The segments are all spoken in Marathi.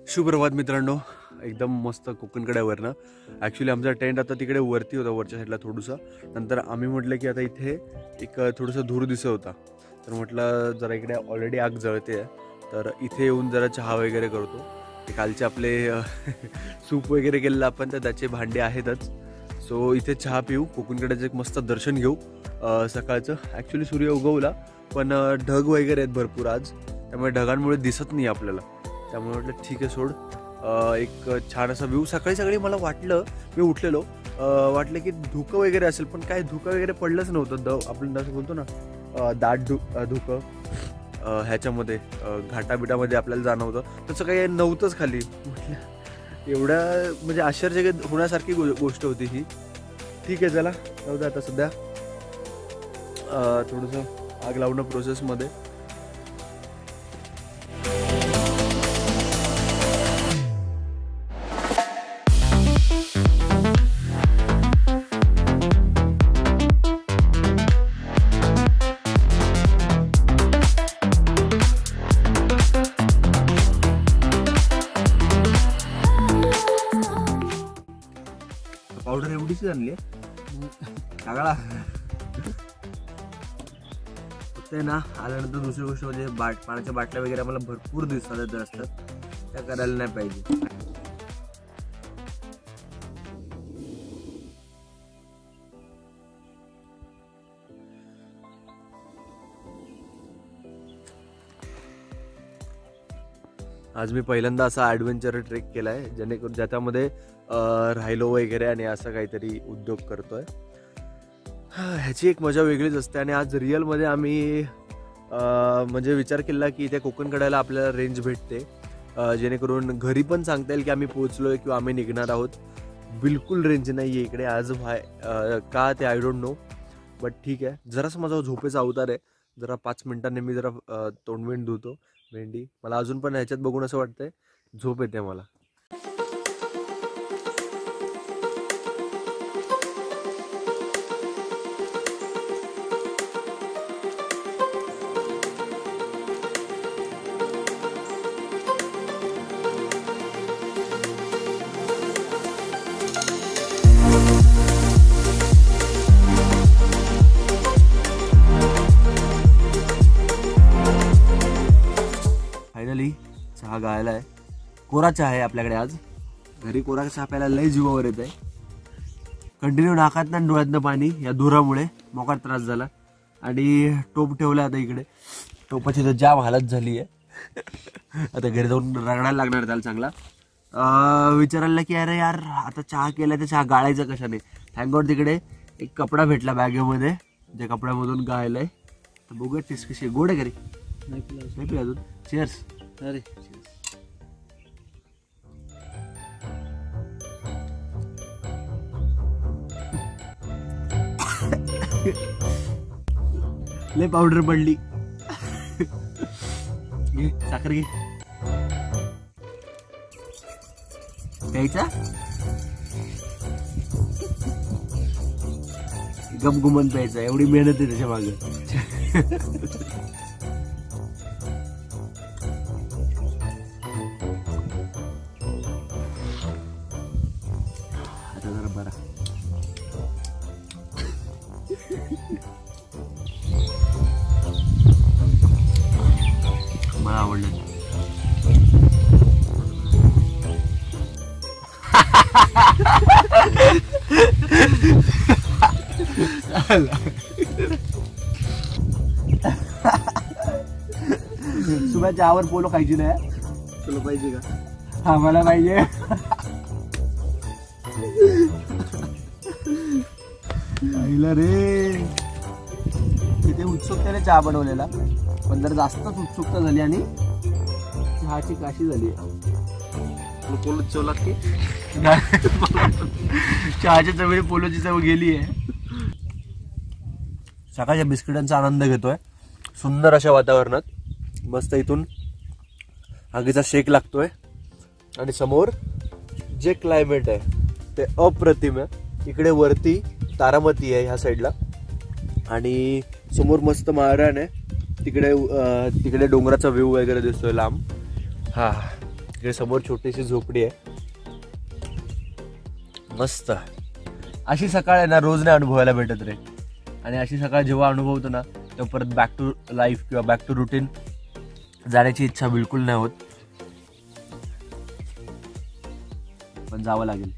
सुप्रभात मित्रांनो, एकदम मस्त कोकणकड्यावरनं. ॲक्च्युली आमचा टेंट आता तिकडे वरती होता, वरच्या साईडला थोडंसं. नंतर आम्ही म्हटलं की आता इथे एक थोडंसं धूर दिसत होता, तर म्हटलं जरा इकडे ऑलरेडी आग जळते आहे, तर इथे येऊन जरा चहा वगैरे करतो. ते कालचे आपले सूप वगैरे केलेलं आपण, तर त्याचे भांडे आहेतच. सो इथे चहा पिऊ, कोकणकड्याचं एक मस्त दर्शन घेऊ सकाळचं. ॲक्च्युली सूर्य उगवला, पण ढग वगैरे आहेत भरपूर आज, त्यामुळे ढगांमुळे दिसत नाही आपल्याला. त्यामुळे म्हटलं ठीक आहे सोड, एक छान असा व्ह्यू. सकाळी सकाळी मला वाटलं, मी उठलेलो, वाटलं की धुकं वगैरे असेल, पण काय धुकं वगैरे पडलंच नव्हतं. आपण जसं बोलतो ना दाट धुकं ह्याच्यामध्ये घाटाबिटामध्ये आपल्याला जाणवतं, तसं काही नव्हतंच खाली. म्हटलं एवढ्या म्हणजे आश्चर्य होण्यासारखी गोष्ट होती ही. ठीक आहे, चला जाऊ दे आता सध्या थोडंसं आग लावणं प्रोसेसमध्ये. पावडर एवढीच आणली सगळा फक्त ना. आल्यानंतर दुसरी गोष्ट म्हणजे पाण्याच्या बाटल्या वगैरे मला भरपूर दिसतात असतात, त्या करायला नाही पाहिजे. आज मी पहिल्यांदा असा ॲडव्हेंचर ट्रेक केला आहे, जेणेकरून ज्याच्यामध्ये राहिलो वगैरे आणि असं काहीतरी उद्योग करतोय. ह्याची एक मजा वेगळीच असते. आणि आज रिअलमध्ये आम्ही म्हणजे विचार केला की त्या कोकणकड्याला आपल्याला रेंज भेटते, जेणेकरून घरी पण सांगता येईल की आम्ही पोहोचलोय किंवा आम्ही निघणार आहोत. बिलकुल रेंज नाही आहे इकडे आज. का ते आय डोंट नो, बट ठीक आहे. जरासं माझा झोपेचा अवतार आहे. जरा 5 मिनिटांनी मी जरा तोंडविंड धुतो. भेंडी मला अजून पण ह्याच्यात बघून असं वाटतंय झोप येते मला. फायनली चहा गाळला आहे. कोरा चहा आहे आपल्याकडे आज. घरी कोरा चहा प्यायला लय जीवावर येत आहे. कंटिन्यू नाकातनं आणि डोळ्यातनं पाणी, या धुरामुळे मोकार त्रास झाला. आणि टोप ठेवला आता इकडे. टोपाची तर जाम हालत झाली आहे. आता घरी जाऊन रगडायला लागणार त्याला चांगला. विचारायला की अरे यार आता चहा केला तर चहा गाळायचा कशाने. थँक तिकडे एक कपडा भेटला बॅगेमध्ये, ज्या कपड्यामधून गाळलाय. तर बघूया टेस्ट कशी. गोड आहे घरी नाही पिला अजून. चीअर्स. अरे लय पावडर पडली. घे साखर घे. प्यायचा गमगुमन प्यायचा. एवढी मेहनत आहे त्याच्या मागे. आता जरा बरा. मला आवडलं. सुबह चहावर पोलो खायची नाही. तुला पाहिजे का? हा मला पाहिजे. आईला रे तिथे उत्सुकतेने चहा बनवलेला, पण जर जास्तच उत्सुकता झाली आणि चहाची काशी झाली. पोलो चव लागते. चहाच्या चवीने पोलोची चव गेली आहे. सकाळच्या बिस्किटांचा आनंद घेतोय सुंदर अशा वातावरणात. मस्त इथून आगीचा शेक लागतोय आणि समोर जे क्लायमेट आहे ते अप्रतिम आहे. इकडे वरती तारामती आहे ह्या साईडला आणि समोर मस्त माळरान आहे. तिकडे तिकडे डोंगराचा व्ह्यू वगैरे दिसतोय लांब. हा इकडे समोर छोटीशी झोपडी आहे, मस्त. अशी सकाळ आहे ना रोज नाही अनुभवायला भेटत रे. आणि अशी सकाळ जेव्हा अनुभवतो ना तेव्हा परत बॅक टू लाईफ किंवा बॅक टू रुटीन जाण्याची इच्छा बिलकुल नाही होत, पण जावं लागेल.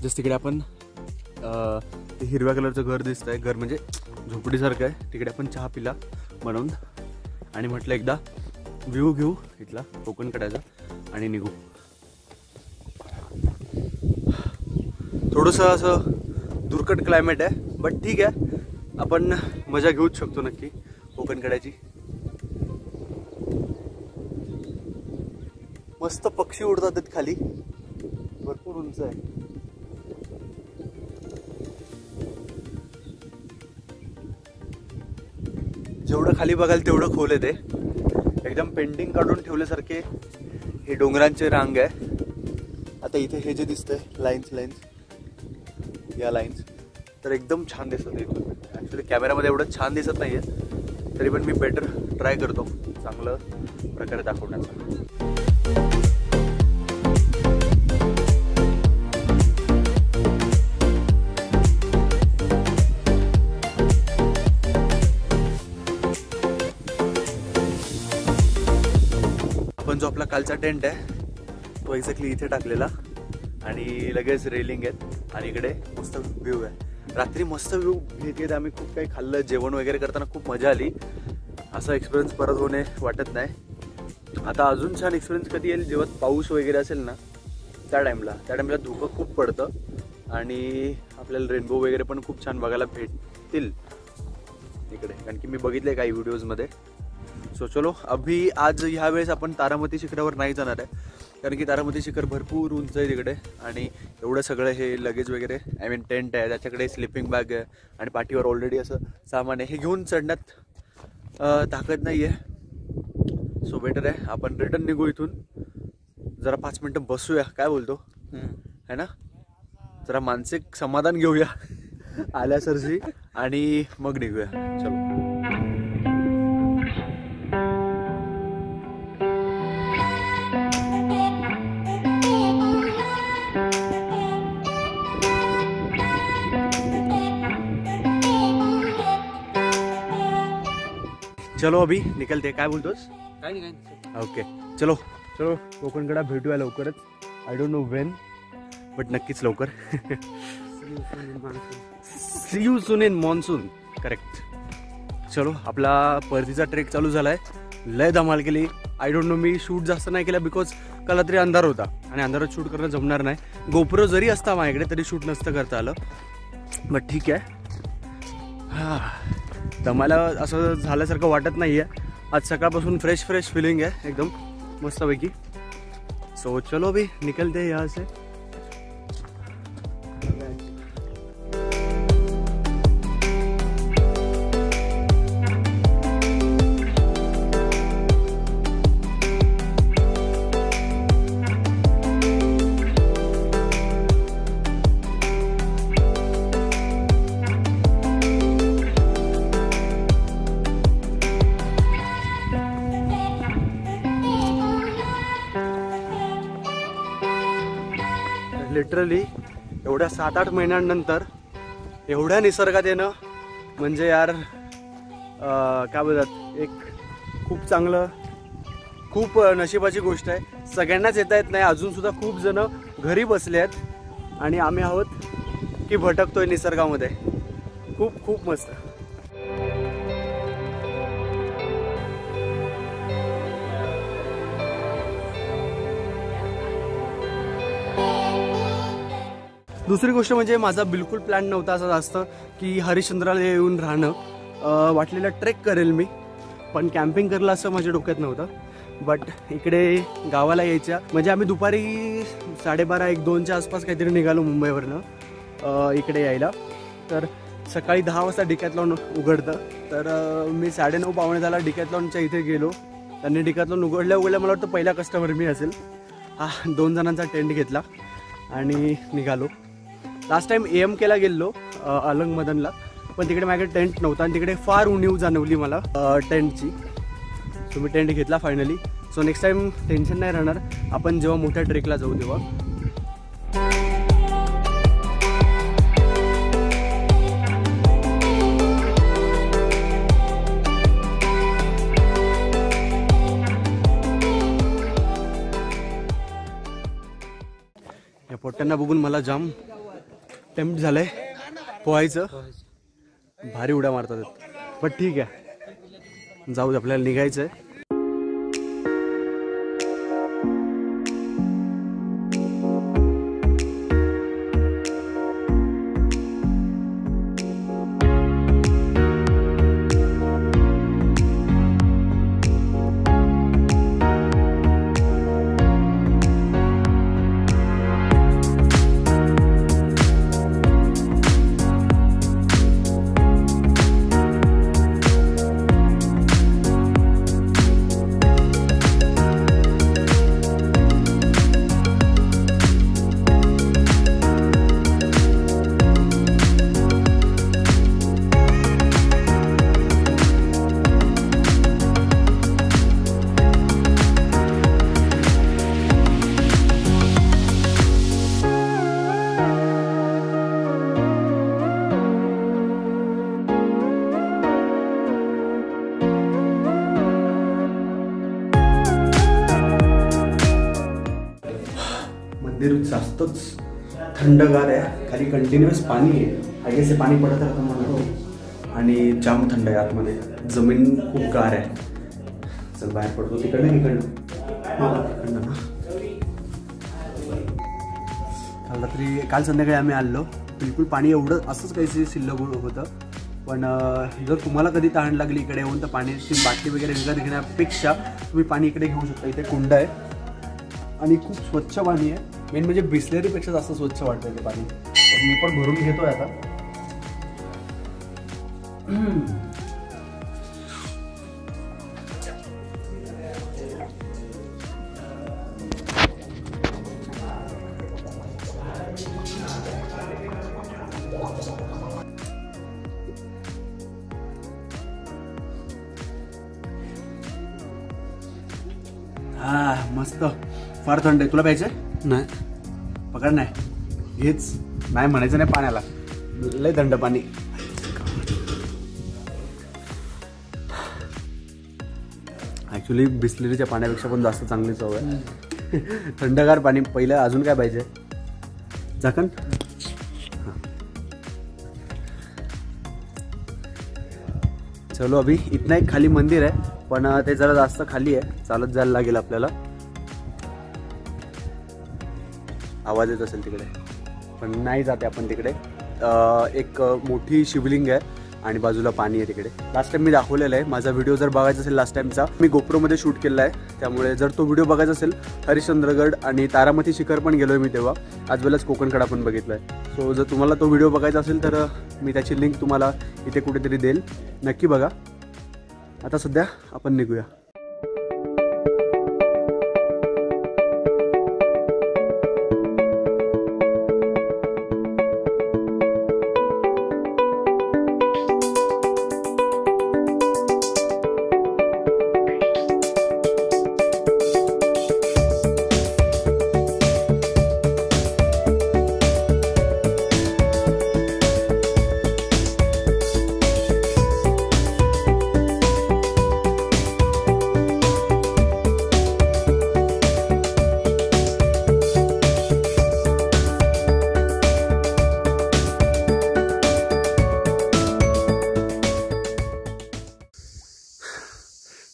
जस्ट तिकडे आपण ते हिरव्या कलरचं घर दिसतंय, घर म्हणजे झोपडीसारखं आहे, तिकडे आपण चहा पिला म्हणून आणि म्हटलं एकदा व्ह्यू घेऊ इथला कोकण कड्याचा आणि निघू. थोडंसं असं दुर्कट क्लायमेट आहे, बट ठीक आहे, आपण मजा घेऊच शकतो नक्की कोकण कड्याची. मस्त पक्षी उडतात खाली, भरपूर उंच आहे. जेवढं खाली बघाल तेवढं खोल आहे ते, एकदम पेंटिंग काढून ठेवल्यासारखे हे डोंगरांचे रांग आहे. आता इथे हे जे दिसतंय लाईन्स या लाईन्स तर एकदम छान दिसत आहे इथून. ॲक्च्युली कॅमेरामध्ये एवढं छान दिसत नाही आहे, तरी पण मी बेटर ट्राय करतो चांगलं प्रकारे दाखवण्याचा. आपण जो आपला कालचा टेंट आहे तो एक्झॅक्टली इथे टाकलेला आणि लगेच रेलिंग आहेत आणि इकडे मस्त व्ह्यू आहे. रात्री मस्त व्ह्यू घेत आम्ही खूप काही खाल्लं, जेवण वगैरे करताना खूप मजा आली. असा एक्सपिरियन्स परत होणे वाटत नाही. आता अजून छान एक्सपिरियन्स कधी येईल जेव्हा पाऊस वगैरे असेल ना, त्या टाईमला धुकं खूप पडतं आणि आपल्याला रेनबो वगैरे पण खूप छान बघायला भेटतील इकडे, कारण की मी बघितले काही व्हिडिओजमध्ये. सो चलो अभी आज ह्या वेळेस आपण तारामती शिखरावर नाही जाणार आहे, कारण की तारामती शिखर भरपूर उंच आहे तिकडे आणि एवढं सगळं हे लगेज वगैरे आय मीन टेंट आहे, त्याच्याकडे स्लिपिंग बॅग आहे आणि पाठीवर ऑलरेडी असं सामान आहे, हे घेऊन चढण्यात ताकद नाही आहे. सो बेटर आहे आपण रिटर्न निघू इथून, जरा 5 मिनटं बसूया, काय बोलतो है ना, जरा मानसिक समाधान घेऊया आल्या सरशी आणि मग निघूया. चलो चलो अभी निकलते, काय बोलतोस? काय नाही. ओके चलो कोकणकडा भेटूया लवकरच. I don't know when, but नक्कीच लवकर. See you soon in monsoon. Correct. चलो आपला परतीचा ट्रेक चालू झालाय, लय धमाल केली. आय डोंट नो, मी शूट जास्त नाही केला बिकॉज काल रात्री अंधार होता आणि अंधारात शूट करणं जमणार नाही. गोप्रो जरी असता माझ्याकडे तरी शूट नसतं करता आलं, बट ठीक आहे. दमाला असं झाल्यासारखं वाटत नाही आहे. आज सकाळपासून फ्रेश फिलिंग आहे एकदम मस्तपैकी. सो चलो भी निकलते हैं यहाँ से. लिटरली एवढ्या 7-8 महिन्यांनंतर एवढ्या निसर्गात येणं म्हणजे यार काय बोलतात, एक खूप चांगलं, खूप नशिबाची गोष्ट आहे. सगळ्यांनाच येता येत नाही. अजूनसुद्धा खूप जण घरी बसले आहेत आणि आम्ही आहोत की भटकतोय निसर्गामध्ये. खूप मस्त. दुसरी गोष्ट म्हणजे माझा बिलकुल प्लॅन नव्हता असा जास्त की हरिश्चंद्राला येऊन राहणं. वाटलेला ट्रेक करेल मी, पण कॅम्पिंग करलं असं माझ्या डोक्यात नव्हतं. बट इकडे गावाला यायच्या म्हणजे आम्ही दुपारी 12:30-1-2च्या आसपास काहीतरी निघालो मुंबईवरनं इकडे यायला. तर सकाळी 10 वाजता डिकॅथलॉन उघडतं, तर मी 9:30-10 डिकॅथलॉनच्या इथे गेलो. त्यांनी डिकॅथलॉन उघडल्या मला वाटतं पहिला कस्टमर मी असेल. 2 जणांचा टेंट घेतला आणि निघालो. लास्ट टाइम AMKला गेलो अलंग मदनला, पण तिकडे माझ्याकडे टेंट नव्हता आणि तिकडे फार उणीव जाणवली मला टेंटची. सो मी टेंट घेतला finally. So next time tension नाही राहणार आपण जेव्हा मोठ्या ट्रेकला जाऊ तेव्हा. या पोट्ट्यांना बघून मला जाम टेम्प्ट झालंय पोहायचं. भारी उड्या मारतात पण ठीक आहे, जाऊ दे, आपल्याला निघायचं आहे. मंदिर जास्तच थंडगार आहे, खाली कंटिन्युअस पाणी आहे. आय गेस हे पाणी पडत राहतं म्हणतो आणि जाम थंड आहे आतमध्ये, जमीन खूप गार आहे. चल बाहेर पडतो, तिकडनं ना. काल संध्याकाळी आम्ही आलो, बिलकुल पाणी एवढं असंच काही शिल्लक होतं. पण जर तुम्हाला कधी तहान लागली इकडे येऊन तर पाण्याची बाटली वगैरे विकत घेण्यापेक्षा तुम्ही पाणी इकडे घेऊ शकता. इथे कुंड आहे आणि खूप स्वच्छ पाणी आहे. मेन म्हणजे बिस्लेरीपेक्षा जास्त स्वच्छ वाटतं ते पाणी. तर मी पण भरून घेतोय आता. मस्त, फार थंड आहे. तुला प्यायचंय? नाही, पकड. नाही हेच नाही म्हणायचं नाही पाण्याला, लय थंड पाणी. ॲक्च्युली बिस्लेरीच्या पाण्यापेक्षा पण जास्त चांगली चव आहे. थंडगार पाणी. पहिलं अजून काय पाहिजे? झाकण. चलो अभि इथनं एक खाली मंदिर आहे, पण ते जरा जास्त खाली आहे, चालत जायला लागेल आपल्याला. आवाज येत असेल तिकडे, पण नाही जाते आपण तिकडे. एक मोठी शिवलिंग आहे आणि बाजूला पाणी आहे तिकडे. लास्ट टाइम मी दाखवलेलं आहे. माझा व्हिडिओ जर बघायचा असेल लास्ट टाइमचा, मी गोप्रोमध्ये शूट केलेला आहे. त्यामुळे जर तो व्हिडिओ बघायचा असेल, हरिश्चंद्रगड आणि तारामती शिखर पण गेलो आहे मी तेव्हा, आज वेळेस कोकणकडा पण बघितलं आहे. सो जर तुम्हाला तो व्हिडिओ बघायचा असेल तर मी त्याची लिंक तुम्हाला इथे कुठेतरी देईल, नक्की बघा. आता सध्या आपण निघूया.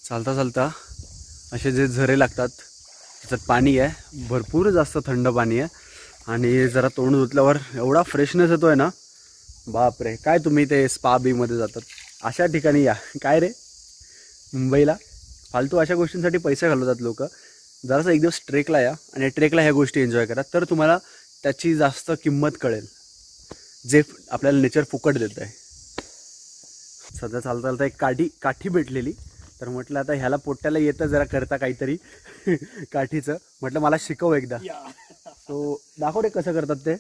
चालता चालता असे जे झरे लागतात, त्याच्यात पाणी आहे, भरपूर जास्त थंड पाणी आहे आणि जरा तोंड धुतल्यावर एवढा फ्रेशनेस येतो आहे ना, बापरे. काय तुम्ही ते स्पा बीमध्ये जातात अशा ठिकाणी या. काय रे, मुंबईला फालतू अशा गोष्टींसाठी पैसे घालवतात लोक. जरासं एक दिवस ट्रेकला या आणि ट्रेकला ह्या गोष्टी एन्जॉय करा, तर तुम्हाला त्याची जास्त किंमत कळेल, जे आपल्याला नेचर फुकट देत आहे. सध्या चालता चालता एक काठी भेटलेली, तर म्हटलं आता ह्याला पोट्याला येतं जरा करता काहीतरी काठीचं. म्हटलं मला शिकव एकदा. तो दाखव रे कसं करतात ते.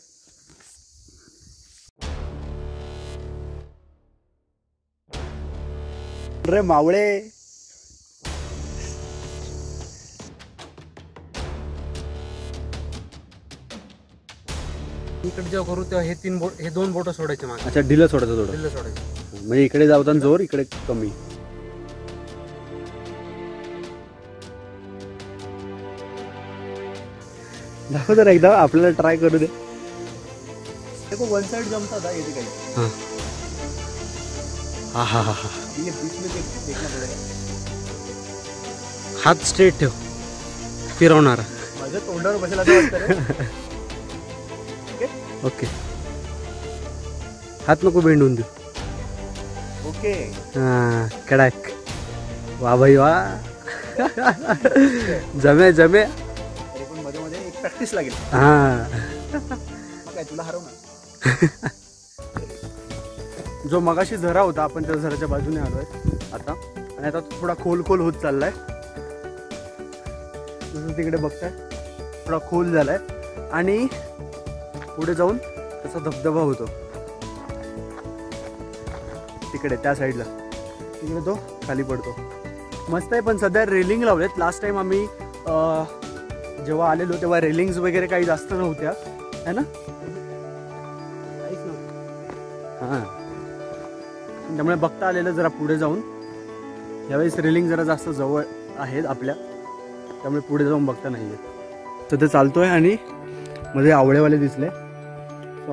रे मावळे, इकडे जेव्हा करू तेव्हा हे 2 बोट सोडायचे मागे. अच्छा, ढिलं सोडायचं थोडं, ढिल्लं सोडायचं. म्हणजे इकडे जावताना जोर, इकडे कमी. दाखव जरा एकदा, आपल्याला ट्राय करू दे. वन साइड जमता येते काही. हा हा हा हा. हात स्ट्रेट ठेव, फिरवणार. माझ्या तोंडावर बसेल असं वाटतं रे. ओके, हात नको बेंडून देऊ. ओके, हा, कडक. वा भाई वा. जमे जमे. पण मध्ये मध्ये एक प्रॅक्टिस लागेल. हा, काय तुला हरवणार. जो मगाशी झरा होता, आपण त्या झराच्या बाजूने आलोय आता, आणि आता तो थोडा खोल खोल होत चाललाय. जसं तिकडे बघताय थोडा खोल झालाय, आणि पुढे जाऊन त्याचा धबधबा होतो तिकडे त्या साईडला. तिकडे तो खाली पडतो. मस्त आहे. पण सध्या रेलिंग लावलेत. लास्ट टाइम आम्ही जेव्हा आलेलो तेव्हा रेलिंग्स वगैरे काही जास्त नव्हत्या, है ना? हां, त्यामुळे बघता आलेलं जरा पुढे जाऊन. यावेळेस रेलिंग जरा जास्त जवळ आहेत आपल्या, त्यामुळे पुढे जाऊन बघता नाही येत. तर ते चालतोय आणि मध्ये आवळेवाले दिसले,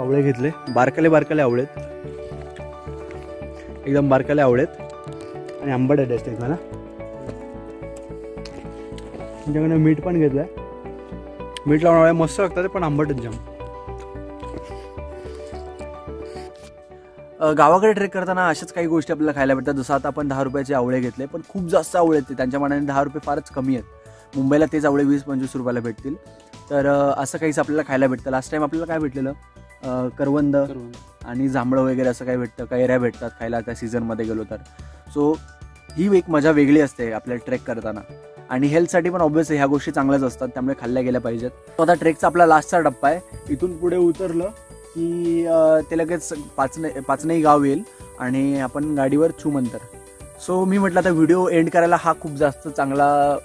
आवळे घेतले. बारकाले बारकाले आवळेत, एकदम बारकाले आवळेत, आणि आंबट टेस्ट आहेत ना. तुमच्याकडे मीठ पण घेतलंय. मीठ लावून आवळे मस्त लागतात, पण आंबटच जाम. गावाकडे ट्रेक करताना अशाच काही गोष्टी आपल्याला खायला भेटतात. जसं आता आपण 10 रुपयाचे आवळे घेतले, पण खूप जास्त आवळे आहेत. त्यांच्या मनाने 10 रुपये फारच कमी आहेत. मुंबईला तेच आवळे 20-25 रुपयाला भेटतील. तर असं काहीच आपल्याला खायला भेटतं. लास्ट टाइम आपल्याला काय भेटलेलं, करवंद आणि जांभळं वगैरे असं काही भेटतं. कैऱ्या भेटतात खायला त्या सीझनमध्ये गेलो तर. सो ही एक मजा वेगळी असते आपल्याला ट्रेक करताना. आणि हेल्थसाठी पण ऑब्व्हियसली ह्या गोष्टी चांगल्याच असतात, त्यामुळे खाल्ल्या गेल्या पाहिजेत. तो आता ट्रेकचा आपला लास्टचा टप्पा आहे. इथून पुढे उतरलं की ते लगेच पाचनई गाव येईल आणि आपण गाडीवर छूमंतर. सो मी म्हटलं आता व्हिडिओ एंड करायला हा खूप जास्त चांगला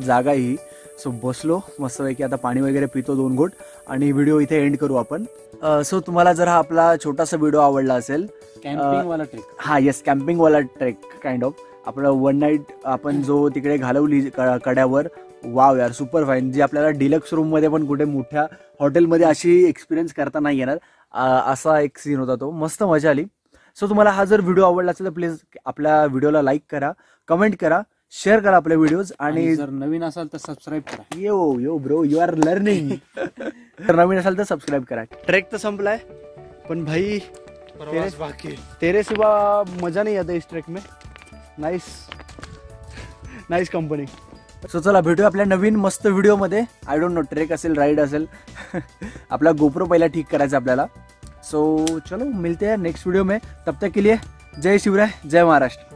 जागा आहे ही. सो बसलो मस्तपैकी, आता पाणी वगैरे पितो 2 घोट, आणि व्हिडिओ इथे एंड करू आपण. सो तुम्हाला जर हा आपला छोटासा व्हिडिओ आवडला असेल, कॅम्पिंगवाला ट्रेक. हा येस, कॅम्पिंगवाला ट्रेक काइंड ऑफ. आपलं 1 नाईट आपण जो तिकडे घालवली कड्यावर, वाव यार, सुपर फाईन. जी आपल्याला डिलक्स रूममध्ये पण कुठे मोठ्या हॉटेलमध्ये अशी एक्सपिरियन्स करता नाही येणार, असा एक सीन होता तो. मस्त मजा आली. सो तुम्हाला हा जर व्हिडिओ आवडला असेल तर प्लीज आपल्या व्हिडिओला लाईक करा, कमेंट करा, शेअर करा आपले व्हिडिओज, आणि जर नवीन असाल तर सबस्क्राईब करा. Yo bro, you are learning. तर नवीन असाल तर सबस्क्राईब करा. ट्रेक तर संपलाय, पण भाई तेरे सिवा मजा नहीं आता इस ट्रेक में. Nice company. सो चला भेटूया आपल्या नवीन मस्त व्हिडिओमध्ये. आय डोंट नो ट्रेक असेल, राईड असेल. आपला गोप्रो पहिला ठीक करायचा आपल्याला. सो चलो मिलते हैं नेक्स्ट वीडियो में. तब तक के लिए जय शिवराय, जय महाराष्ट्र.